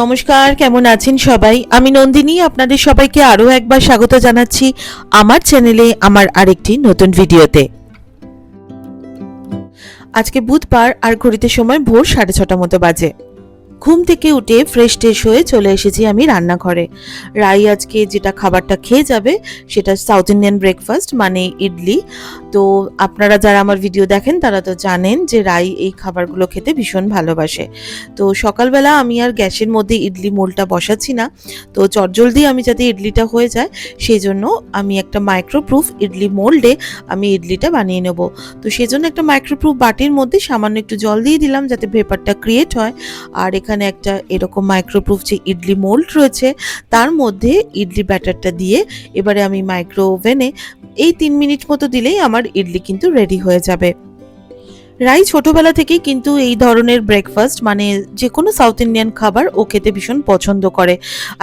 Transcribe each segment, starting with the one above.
নমস্কার, কেমন আছেন সবাই? আমি নন্দিনী আপনাদের সবাইকে আরও একবার স্বাগত জানাচ্ছি আমার চ্যানেলে আমার আরেকটি নতুন ভিডিওতে। আজকে বুধবার আর ঘড়িতে সময় ভোর 6:30 মতো বাজে। ঘুম থেকে উঠে ফ্রেশ ট্রেশ হয়ে চলে এসেছি আমি রান্নাঘরে। রাই আজকে যেটা খাবারটা খেয়ে যাবে সেটা সাউথ ইন্ডিয়ান ব্রেকফাস্ট, মানে ইডলি। তো আপনারা যারা আমার ভিডিও দেখেন তারা তো জানেন যে রাই এই খাবারগুলো খেতে ভীষণ ভালোবাসে। তো সকালবেলা আমি আর গ্যাসের মধ্যে ইডলি মোলটা বসাচ্ছি না, তো চটজলদি আমি যাতে ইডলিটা হয়ে যায় সেই জন্য আমি একটা মাইক্রোপ্রুফ ইডলি মোল্ডে আমি ইডলিটা বানিয়ে নেব। তো সেই জন্য একটা মাইক্রোপ্রুফ বাটির মধ্যে সামান্য একটু জল দিয়ে দিলাম যাতে ভেপারটা ক্রিয়েট হয়। আর এখানে একটা এরকম মাইক্রোপ্রুফ যে ইডলি মোল্ড রয়েছে তার মধ্যে ইডলি ব্যাটারটা দিয়ে এবারে আমি মাইক্রো ওভেনে এই 3 মিনিট মতো দিলেই আমার ইডলি কিন্তু রেডি হয়ে যাবে। রাই ছোটবেলা থেকেই কিন্তু এই ধরনের ব্রেকফাস্ট মানে যে কোনো সাউথ ইন্ডিয়ান খাবার ও খেতে ভীষণ পছন্দ করে।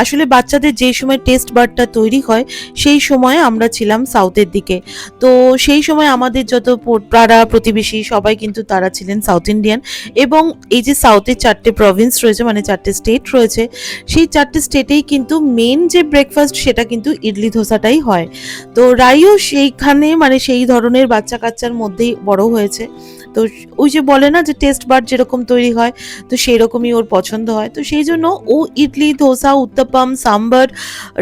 আসলে বাচ্চাদের যেই সময় টেস্ট বাডটা তৈরি হয় সেই সময় আমরা ছিলাম সাউথের দিকে। তো সেই সময় আমাদের যত পাড়া প্রতিবেশী সবাই কিন্তু তারা ছিলেন সাউথ ইন্ডিয়ান, এবং এই যে সাউথের 4টে প্রভিন্স রয়েছে মানে 4টে স্টেট রয়েছে, সেই 4টে স্টেটেই কিন্তু মেন যে ব্রেকফাস্ট সেটা কিন্তু ইডলি ধোসাটাই হয়। তো রাইও সেইখানে মানে সেই ধরনের বাচ্চা কাচ্চার মধ্যেই বড় হয়েছে। তো ওই যে বলে না যে টেস্ট বাড যেরকম তৈরি হয় তো সেই রকমই ওর পছন্দ হয়, তো সেই জন্য ও ইডলি ধোসা উত্তপম সাম্বার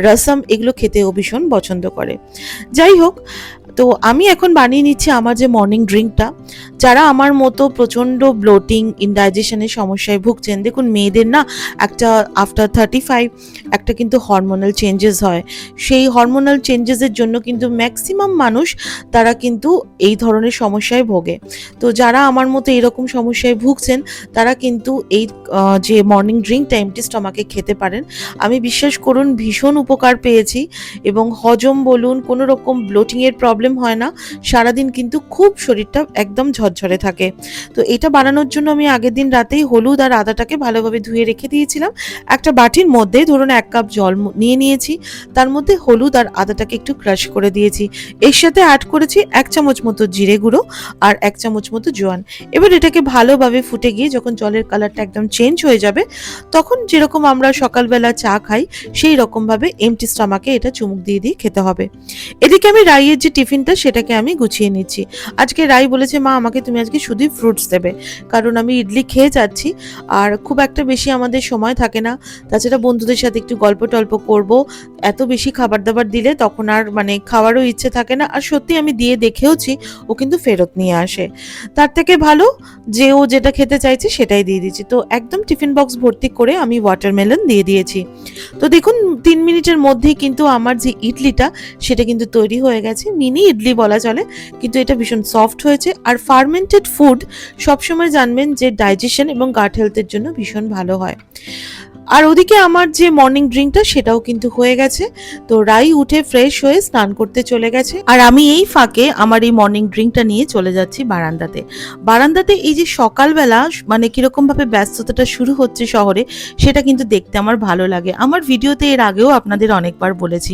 রসম এগুলো খেতে ও ভীষণ পছন্দ করে। যাই হোক, তো আমি এখন বানিয়ে নিচ্ছি আমার যে মর্নিং ড্রিঙ্কটা। যারা আমার মতো প্রচণ্ড ব্লোটিং ইনডাইজেশনের সমস্যায় ভুগছেন, দেখুন মেয়েদের না একটা আফটার 35 একটা কিন্তু হরমোনাল চেঞ্জেস হয়। সেই হরমোনাল চেঞ্জেসের জন্য কিন্তু ম্যাক্সিমাম মানুষ তারা কিন্তু এই ধরনের সমস্যায় ভোগে। তো যারা আমার মতো এরকম সমস্যায় ভুগছেন তারা কিন্তু এই যে মর্নিং ড্রিঙ্কটা এমটি স্টমাকে খেতে পারেন। আমি বিশ্বাস করুন ভীষণ উপকার পেয়েছি, এবং হজম বলুন কোনো রকম ব্লোটিংয়ের প্রবলেম হয় না। সারাদিন কিন্তু খুব শরীরটা একদম ঝরঝরে থাকে। তো এটা বানানোর জন্য আমি আগের দিন রাতেই হলুদ আর আদাটাকে ভালোভাবে ধুয়ে রেখে দিয়েছিলাম। একটা বাটির মধ্যে ধরুন 1 কাপ জল নিয়ে নিয়েছি, তার মধ্যে হলুদ আর আদাটাকে একটু ক্রাশ করে দিয়েছি। এর সাথে অ্যাড করেছি 1 চামচ মতো জিরে গুঁড়ো আর 1 চামচ মতো জোয়ান। এবার এটাকে ভালোভাবে ফুটে গিয়ে যখন জলের কালারটা একদম চেঞ্জ হয়ে যাবে তখন যেরকম আমরা সকালবেলা চা খাই সেই রকমভাবে এমটি স্টমাকে এটা চুমুক দিয়ে দিয়ে খেতে হবে। এদিকে আমি রাইয়ের যে টিফিনটা সেটাকে আমি গুছিয়ে নিচ্ছি। আজকে রাই বলেছে মা আমাকে তুমি আজকে শুধুই ফ্রুটস দেবে, কারণ আমি ইডলি খেয়ে যাচ্ছি আর খুব একটা বেশি আমাদের সময় থাকে না। তাছাড়া বন্ধুদের সাথে একটু গল্প টল্প করব, এত বেশি খাবার দাবার দিলে তখন আর মানে খাওয়ারও ইচ্ছে থাকে না। আর সত্যি আমি দিয়ে দেখেওছি ও কিন্তু ফেরত নিয়ে আসে। তার থেকে ভালো যে ও যেটা খেতে চাইছে সেটাই দিয়ে দিচ্ছি। তো একদম টিফিন বক্স ভর্তি করে আমি ওয়াটারমেলন দিয়ে দিয়েছি। তো দেখুন 3 মিনিটের মধ্যেই কিন্তু আমার যে ইডলিটা সেটা কিন্তু তৈরি হয়ে গেছে। মিনি ইডলি বলা চলে, কিন্তু এটা ভীষণ সফট হয়েছে। আর ফার্মেন্টেড ফুড সবসময় জানবেন যে ডাইজেশন এবং গাট হেলথের জন্য ভীষণ ভালো হয়। আর ওদিকে আমার যে মর্নিং ড্রিঙ্কটা সেটাও কিন্তু হয়ে গেছে। তো রাই উঠে ফ্রেশ হয়ে স্নান করতে চলে গেছে, আর আমি এই ফাঁকে আমার এই মর্নিং ড্রিঙ্কটা নিয়ে চলে যাচ্ছি বারান্দাতে। বারান্দাতে এই যে সকালবেলা মানে কিরকম ভাবে ব্যস্ততাটা শুরু হচ্ছে শহরে সেটা কিন্তু দেখতে আমার ভালো লাগে। আমার ভিডিওতে এর আগেও আপনাদের অনেকবার বলেছি,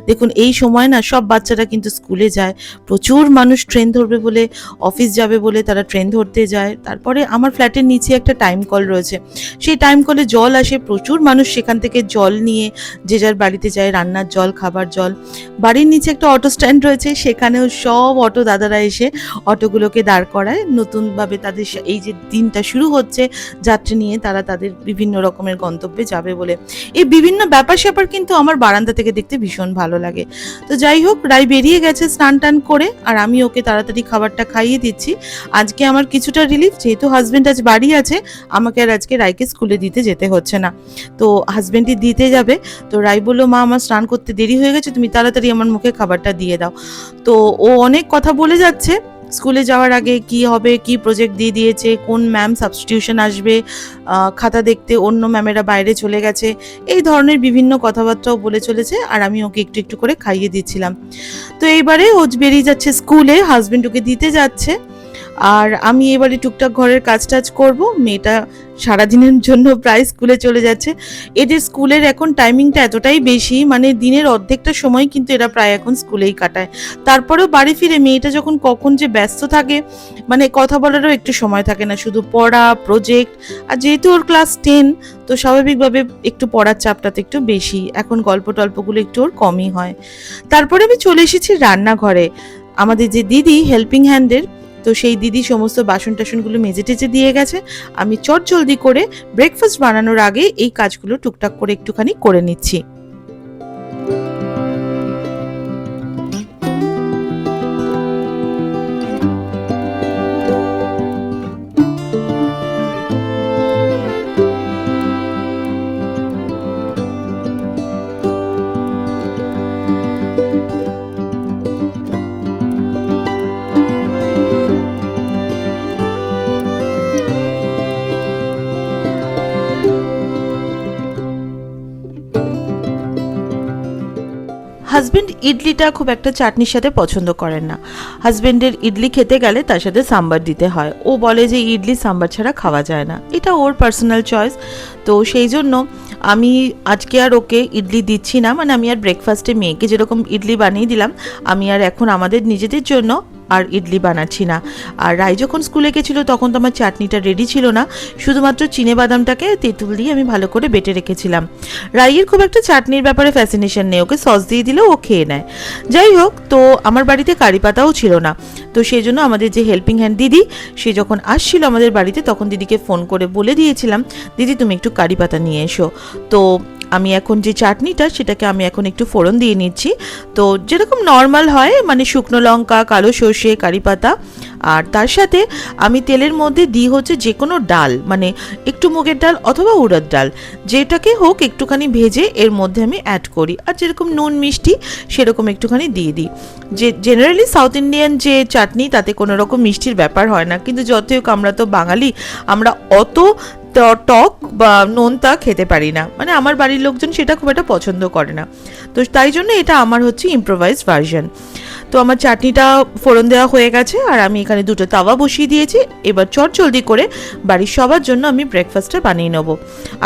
দেখুন এই সময় না সব বাচ্চারা কিন্তু স্কুলে যায়, প্রচুর মানুষ ট্রেন ধরবে বলে অফিস যাবে বলে তারা ট্রেন ধরতে যায়। তারপরে আমার ফ্ল্যাটের নিচে একটা টাইম কল রয়েছে, সেই টাইম কলে জল আসে, প্রচুর মানুষ সেখান থেকে জল নিয়ে যে যার বাড়িতে যায়, রান্নার জল খাবার জল। বাড়ির নিচে একটা অটো স্ট্যান্ড রয়েছে, সেখানেও সব অটো দাদারা এসে অটোগুলোকে দাঁড় করায় নতুনভাবে তাদের এই যে দিনটা শুরু হচ্ছে যাত্রী নিয়ে তারা তাদের বিভিন্ন রকমের গন্তব্যে যাবে বলে। এই বিভিন্ন ব্যাপার স্যাপার কিন্তু আমার বারান্দা থেকে দেখতে ভীষণ ভালো লাগে। তো যাই হোক, রাই বেরিয়ে গেছে স্নান টান করে, আর আমি ওকে তাড়াতাড়ি খাবারটা খাইয়ে দিচ্ছি। আজকে আমার কিছুটা রিলিফ, যেহেতু হাজবেন্ড আজ বাড়ি আছে আমাকে আর আজকে রাইকে স্কুলে দিতে যেতে হচ্ছে না। তো হাজবেন্ডই দিতে যাবে। তো রাই বললো মা আমার স্নান করতে দেরি হয়ে গেছে, তুমি তাড়াতাড়ি আমার মুখে খাবারটা দিয়ে দাও। তো ও অনেক কথা বলে যাচ্ছে স্কুলে যাওয়ার আগে কি হবে, কি প্রজেক্ট দিয়ে দিয়েছে, কোন ম্যাম সাবস্টিটিউশন আসবে, খাতা দেখতে অন্য ম্যামেরা বাইরে চলে গেছে, এই ধরনের বিভিন্ন কথাবার্তাও বলে চলেছে। আর আমি ওকে একটু একটু করে খাইয়ে দিচ্ছিলাম। তো এইবারে ও বেরিয়ে যাচ্ছে স্কুলে, হাজবেন্ড ওকে দিতে যাচ্ছে। আর আমি এবারে টুকটাক ঘরের কাজ টাজ করবো। মেয়েটা সারাদিনের জন্য প্রায় স্কুলে চলে যাচ্ছে। এদের স্কুলের এখন টাইমিংটা এতটাই বেশি, মানে দিনের অর্ধেকটা সময় কিন্তু এরা প্রায় এখন স্কুলেই কাটায়। তারপরেও বাড়ি ফিরে মেয়েটা যখন কখন যে ব্যস্ত থাকে, মানে কথা বলারও একটু সময় থাকে না, শুধু পড়া, প্রজেক্ট। আর যেহেতু ওর ক্লাস 10, তো স্বাভাবিকভাবে একটু পড়ার চাপটা তো একটু বেশি। এখন গল্প টল্পগুলো একটু ওর কমই হয়। তারপরে আমি চলে এসেছি রান্নাঘরে। আমাদের যে দিদি হেল্পিং হ্যান্ডের, তো সেই দিদি সমস্ত বাসন টাসনগুলো মেজে টেজে দিয়ে গেছে। আমি চটজলদি করে ব্রেকফাস্ট বানানোর আগে এই কাজগুলো টুকটাক করে একটুখানি করে নিচ্ছি। হাজবেন্ড ইডলিটা খুব একটা চাটনির সাথে পছন্দ করেন না। হাজবেন্ডের ইডলি খেতে গেলে তার সাথে সাম্বার দিতে হয়। ও বলে যে ইডলি সাম্বার ছাড়া খাওয়া যায় না। এটা ওর পার্সোনাল চয়েস। তো সেই জন্য আমি আজকে আর ওকে ইডলি দিচ্ছি না, মানে আমি আর ব্রেকফাস্টে মেয়েকে যেরকম ইডলি বানিয়ে দিলাম, আমি আর এখন আমাদের নিজেদের জন্য আর ইডলি বানাচ্ছি না। আর রাই যখন স্কুলে গেছিলো তখন তো আমার চাটনিটা রেডি ছিল না, শুধুমাত্র চিনেবাদামটাকে তেঁতুল দিয়ে আমি ভালো করে বেটে রেখেছিলাম। রাইয়ের খুব একটা চাটনির ব্যাপারে ফ্যাসিনেশন নেই, ওকে সস দিয়ে দিলেও ও খেয়ে নেয়। যাই হোক, তো আমার বাড়িতে কারি পাতাও ছিল না, তো সেই জন্য আমাদের যে হেল্পিং হ্যান্ড দিদি, সে যখন আসছিল আমাদের বাড়িতে তখন দিদিকে ফোন করে বলে দিয়েছিলাম, দিদি তুমি একটু কারি পাতা নিয়ে এসো। তো আমি এখন যে চাটনিটা সেটাকে আমি এখন একটু ফোড়ন দিয়ে নিচ্ছি। তো যেরকম নর্মাল হয়, মানে শুকনো লঙ্কা, কালো সর্ষে, কারি পাতা, আর তার সাথে আমি তেলের মধ্যে দিই হচ্ছে যে কোনো ডাল, মানে একটু মুগের ডাল অথবা উড়দ ডাল, যেটাকে হোক একটুখানি ভেজে এর মধ্যে আমি অ্যাড করি। আর যেরকম নুন মিষ্টি সেরকম একটুখানি দিয়ে দিই। যে জেনারেলি সাউথ ইন্ডিয়ান যে চাটনি তাতে কোনো রকম মিষ্টির ব্যাপার হয় না, কিন্তু যতই হোক আমরা তো বাঙালি, আমরা অত টক বা নোনতা খেতে পারি না, মানে আমার বাড়ির লোকজন সেটা খুব একটা পছন্দ করে না। তো তাই জন্য এটা আমার হচ্ছে ইম্প্রোভাইজড ভার্সন। তো আমার চাটনিটা ফোড়ন দেওয়া হয়ে গেছে, আর আমি এখানে দুটো তাওয়া বসিয়ে দিয়েছি। এবার চটজলদি করে বাড়ির সবার জন্য আমি ব্রেকফাস্টটা বানিয়ে নেবো।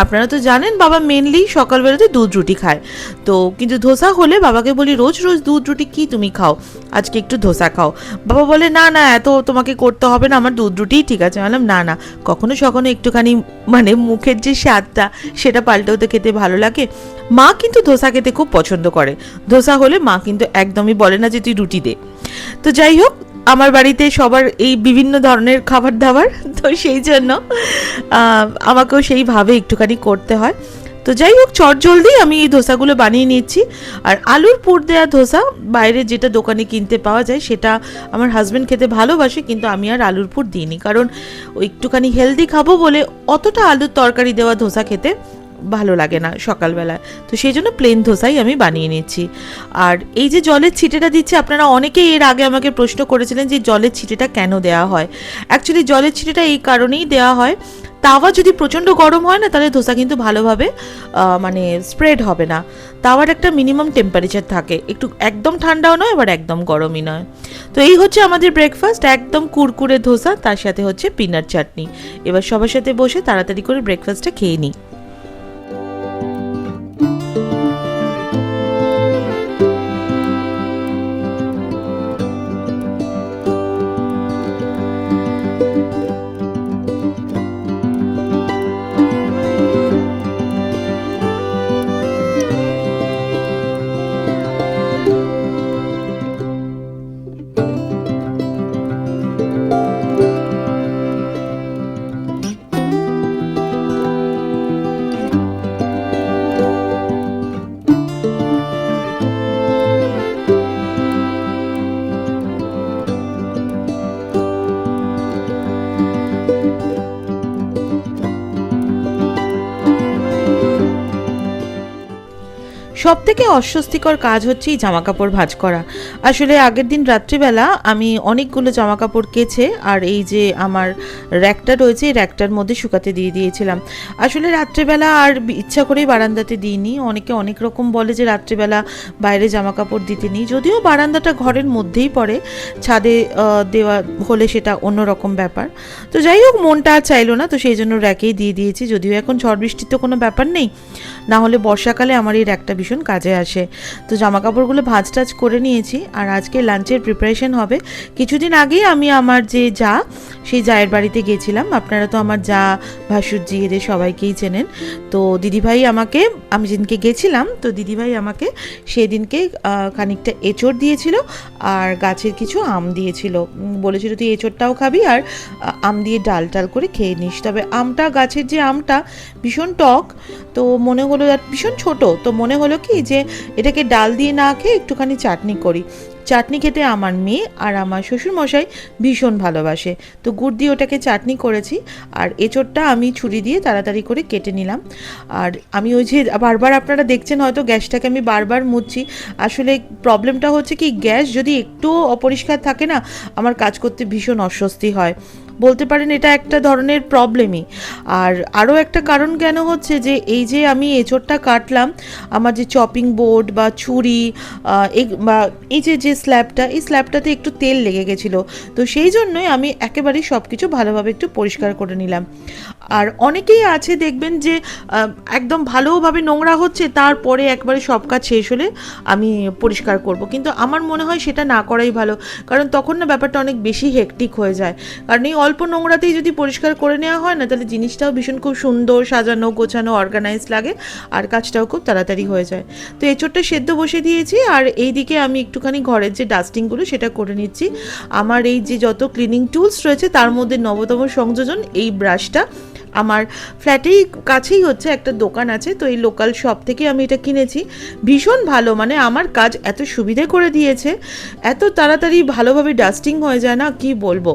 আপনারা তো জানেন বাবা মেনলি সকালবেলাতে দুধ রুটি খায়, তো কিন্তু ধোসা হলে বাবাকে বলি রোজ রোজ দুধ রুটি কি তুমি খাও, আজকে একটু ধোসা খাও। বাবা বলে না না, এত তোমাকে করতে হবে না, আমার দুধ রুটিই ঠিক আছে। বললাম না না, কখনো সখনো একটুখানি মানে মুখের যে স্বাদটা সেটা পাল্টেও তো খেতে ভালো লাগে। মা কিন্তু ধোসা খেতে খুব পছন্দ করে, ধোসা হলে মা কিন্তু একদমই বলে না যে তুই রুটি দে। তো যাই হোক, আমার বাড়িতে সবার এই বিভিন্ন ধরনের খাবার দাবার, তো সেই জন্য আমাকেও সেইভাবে একটুখানি করতে হয়। তো যাই হোক, চটজলদি আমি এই ধোসাগুলো বানিয়ে নিচ্ছি। আর আলুর পুর দেওয়া ধোসা বাইরে যেটা দোকানে কিনতে পাওয়া যায় সেটা আমার হাজব্যান্ড খেতে ভালোবাসে, কিন্তু আমি আর আলুর পুর দিইনি, কারণ ওই একটুখানি হেলদি খাবো বলে অতটা আলুর তরকারি দেওয়া ধোসা খেতে ভালো লাগে না সকালবেলায়। তো সেই জন্য প্লেন ধোসাই আমি বানিয়ে নিচ্ছি। আর এই যে জলের ছিটেটা দিচ্ছে, আপনারা অনেকেই এর আগে আমাকে প্রশ্ন করেছিলেন যে জলের ছিটেটা কেন দেওয়া হয়। অ্যাকচুয়ালি জলের ছিটেটা এই কারণেই দেওয়া হয়, তাওয়া যদি প্রচণ্ড গরম হয় না তাহলে ধোসা কিন্তু ভালোভাবে মানে স্প্রেড হবে না। তাওয়ার একটা মিনিমাম টেম্পারেচার থাকে, একটু একদম ঠান্ডাও নয় আবার একদম গরমই নয়। তো এই হচ্ছে আমাদের ব্রেকফাস্ট, একদম কুরকুরে ধোসা, তার সাথে হচ্ছে পিনাট চাটনি। এবার সবার সাথে বসে তাড়াতাড়ি করে ব্রেকফাস্টটা খেয়ে নিই। সব থেকে অস্বস্তিকর কাজ হচ্ছে এই জামা কাপড় ভাঁজ করা। আসলে আগের দিন রাত্রিবেলা আমি অনেকগুলো জামা কাপড় কেচে আর এই যে আমার র্যাকটা রয়েছে এই র্যাকটার মধ্যে শুকাতে দিয়ে দিয়েছিলাম। আসলে রাত্রিবেলা আর ইচ্ছা করেই বারান্দাতে দিইনি। অনেকে অনেক রকম বলে যে রাত্রিবেলা বাইরে জামা কাপড় দিতে নেই, যদিও বারান্দাটা ঘরের মধ্যেই পড়ে, ছাদে দেওয়া হলে সেটা অন্যরকম ব্যাপার। তো যাই হোক, মনটা আর চাইলো না, তো সেই জন্য র্যাকেই দিয়ে দিয়েছি। যদিও এখন ঝড় বৃষ্টির তো কোনো ব্যাপার নেই, না হলে বর্ষাকালে আমার এই র্যাকটা ভীষণ কাজে আসে। তো জামা কাপড়গুলো ভাঁজ টাজ করে নিয়েছি আর আজকে লাঞ্চের প্রিপারেশন হবে। কিছুদিন আগেই আমি আমার যে যা, সেই জায়ের বাড়িতে গিয়েছিলাম। আপনারা তো আমার যা, ভাসুরজি, এদের সবাইকেই চেনেন। তো দিদিভাই আমাকে, আমি যেদিনকে গেছিলাম তো দিদিভাই আমাকে সেদিনকে খানিকটা এঁচড় দিয়েছিল আর গাছের কিছু আম দিয়েছিল। বলেছিল তুই এঁচড়টাও খাবি আর আম দিয়ে ডাল টাল করে খেয়ে নিস। তবে আমটা, গাছের যে আমটা ভীষণ টক, তো মনে হলো ভীষণ ছোট, তো মনে হলো কি যে এটাকে ডাল দিয়ে না খেয়ে একটুখানি চাটনি করি। চাটনি খেতে আমার মেয়ে আর আমার শ্বশুরমশাই ভীষণ ভালোবাসে, তো গুড় দিয়ে ওটাকে চাটনি করেছি। আর এঁচড়টা আমি ছুরি দিয়ে তাড়াতাড়ি করে কেটে নিলাম। আর আমি ওই যে বারবার আপনারা দেখছেন হয়তো গ্যাসটাকে আমি বারবার মুছছি, আসলে প্রবলেমটা হচ্ছে কি, গ্যাস যদি একটু অপরিষ্কার থাকে না, আমার কাজ করতে ভীষণ অস্বস্তি হয়। বলতে পারেন এটা একটা ধরনের প্রবলেমই। আর আরও একটা কারণ কেন হচ্ছে যে এই যে আমি এঁচড়টা কাটলাম, আমার যে চপিং বোর্ড বা ছুরি বা এই যে স্ল্যাবটা, এই স্ল্যাবটাতে একটু তেল লেগে গেছিলো, তো সেই জন্যই আমি একেবারেই সব কিছু ভালোভাবে একটু পরিষ্কার করে নিলাম। আর অনেকেই আছে দেখবেন যে একদম ভালোভাবে নোংরা হচ্ছে, তারপরে একবারে সব কাজ শেষ হলে আমি পরিষ্কার করব, কিন্তু আমার মনে হয় সেটা না করাই ভালো, কারণ তখন না ব্যাপারটা অনেক বেশি হেকটিক হয়ে যায়। কারণ এই অল্প নোংরাতেই যদি পরিষ্কার করে নেওয়া হয় না, তাহলে জিনিসটাও ভীষণ খুব সুন্দর, সাজানো গোছানো, অর্গানাইজ লাগে আর কাজটাও খুব তাড়াতাড়ি হয়ে যায়। তো এঁচড়টা সেদ্ধ বসে দিয়েছি আর এইদিকে আমি একটুখানি ঘরের যে ডাস্টিংগুলো সেটা করে নিচ্ছি। আমার এই যে যত ক্লিনিং টুলস রয়েছে তার মধ্যে নবতম সংযোজন এই ব্রাশটা। আমার ফ্ল্যাটেই কাছেই হচ্ছে একটা দোকান আছে, তো এই লোকাল শপ থেকে আমি এটা কিনেছি। ভীষণ ভালো, মানে আমার কাজ এত সুবিধে করে দিয়েছে, এত তাড়াতাড়ি ভালোভাবে ডাস্টিং হয়ে যায় না, কি বলবো।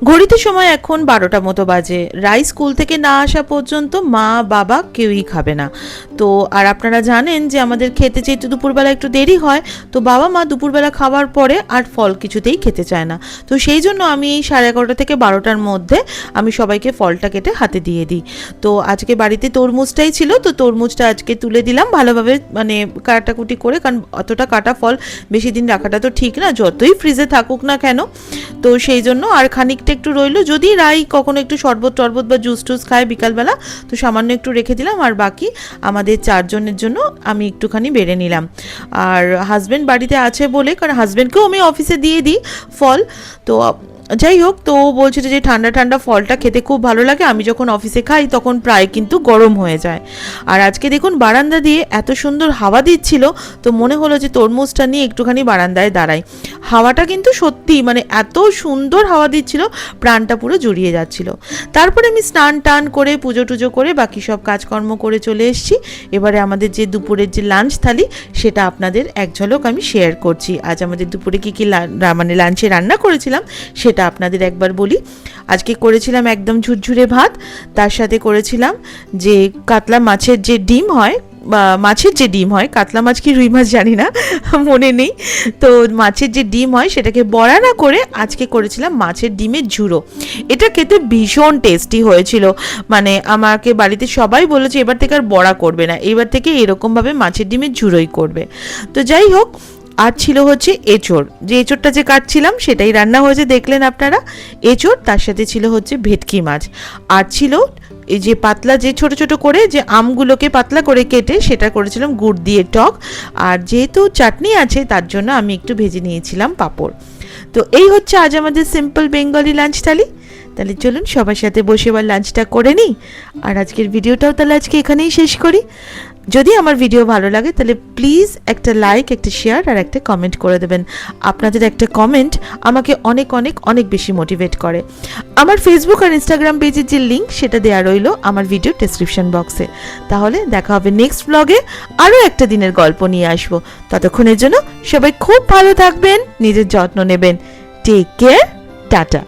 ঘড়িতে সময় এখন 12টা মতো বাজে। রাই স্কুল থেকে না আসা পর্যন্ত মা বাবা কেউই খাবে না। তো আর আপনারা জানেন যে আমাদের খেতে যেহেতু দুপুরবেলা একটু দেরি হয়, তো বাবা মা দুপুরবেলা খাওয়ার পরে আর ফল কিছুতেই খেতে চায় না। তো সেই জন্য আমি এই 11:30 থেকে 12টার মধ্যে আমি সবাইকে ফলটা কেটে হাতে দিয়ে দিই। তো আজকে বাড়িতে তরমুজটাই ছিল, তো তরমুজটা আজকে তুলে দিলাম ভালোভাবে, মানে কাটাকুটি করে, কারণ অতটা কাটা ফল বেশি দিন রাখাটা তো ঠিক না, যতই ফ্রিজে থাকুক না কেন। তো সেই জন্য আর খানিকটা একটু রইলো, যদি রাই কখনো একটু শরবত টরবত বা জুস টুস খায় বিকালবেলা, তো সামান্য একটু রেখে দিলাম, আর বাকি আমাদের 4 জনের জন্য আমি একটুখানি বেড়ে নিলাম। আর হাজব্যান্ড বাড়িতে আছে বলে, কারণ হাজব্যান্ডকেও আমি অফিসে দিয়ে দিই ফল, তো যাই হোক, তো ও বলছিল যে ঠান্ডা ঠান্ডা ফলটা খেতে খুব ভালো লাগে, আমি যখন অফিসে খাই তখন প্রায় কিন্তু গরম হয়ে যায়। আর আজকে দেখুন বারান্দা দিয়ে এত সুন্দর হাওয়া দিচ্ছিল, তো মনে হলো যে তরমুজটা নিয়ে একটুখানি বারান্দায় দাঁড়াই। হাওয়াটা কিন্তু সত্যি, মানে এত সুন্দর হাওয়া দিচ্ছিল, প্রাণটা পুরো জুড়িয়ে যাচ্ছিল। তারপরে আমি স্নান টান করে পুজো টুজো করে বাকি সব কাজকর্ম করে চলে এসেছি। এবারে আমাদের যে দুপুরের যে লাঞ্চ থালি, সেটা আপনাদের এক ঝলক আমি শেয়ার করছি। আজ আমাদের দুপুরে কী কী মানে লাঞ্চে রান্না করেছিলাম সেটা আপনাদের একবার বলি। আজকে করেছিলাম একদম ঝুরঝুরে ভাত, তার সাথে করেছিলাম যে কাতলা মাছের যে ডিম হয়, মাছের যে ডিম হয়, কাতলা মাছ কি রুই মাছ জানি না, মনে নেই, তো মাছের যে ডিম হয় সেটাকে বড়া না করে আজকে করেছিলাম মাছের ডিমের ঝুড়ো। এটা খেতে ভীষণ টেস্টি হয়েছিল, মানে আমাকে বাড়িতে সবাই বলেছে এবার থেকে আর বড়া করবে না, এবার থেকে এরকমভাবে মাছের ডিমের ঝুড়োই করবে। তো যাই হোক, আর ছিল হচ্ছে এঁচড়, যে এঁচড়টা যে কাটছিলাম সেটাই রান্না হয়েছে, দেখলেন আপনারা এঁচড়, তার সাথে ছিল হচ্ছে ভেটকি মাছ, আর ছিল এই যে পাতলা যে ছোট ছোট করে যে আমগুলোকে পাতলা করে কেটে সেটা করেছিলাম গুড় দিয়ে টক, আর যেহেতু চাটনি আছে তার জন্য আমি একটু ভেজে নিয়েছিলাম পাঁপড়। তো এই হচ্ছে আজ আমাদের সিম্পল বেঙ্গলি লাঞ্চ থালি। তাহলে চলুন সবার সাথে বসে এবার লাঞ্চটা করে নিই, আর আজকের ভিডিওটাও তাহলে আজকে এখানেই শেষ করি। যদি আমার ভিডিও ভালো লাগে তাহলে প্লিজ একটা লাইক, একটা শেয়ার আর একটা কমেন্ট করে দেবেন। আপনাদের একটা কমেন্ট আমাকে অনেক অনেক অনেক বেশি মোটিভেট করে। আমার ফেসবুক আর ইনস্টাগ্রাম পেজের যে লিঙ্ক সেটা দেওয়া রইল আমার ভিডিও ডেসক্রিপশন বক্সে। তাহলে দেখা হবে নেক্সট ব্লগে, আরও একটা দিনের গল্প নিয়ে আসবো। ততক্ষণের জন্য সবাই খুব ভালো থাকবেন, নিজের যত্ন নেবেন। Take care, tata.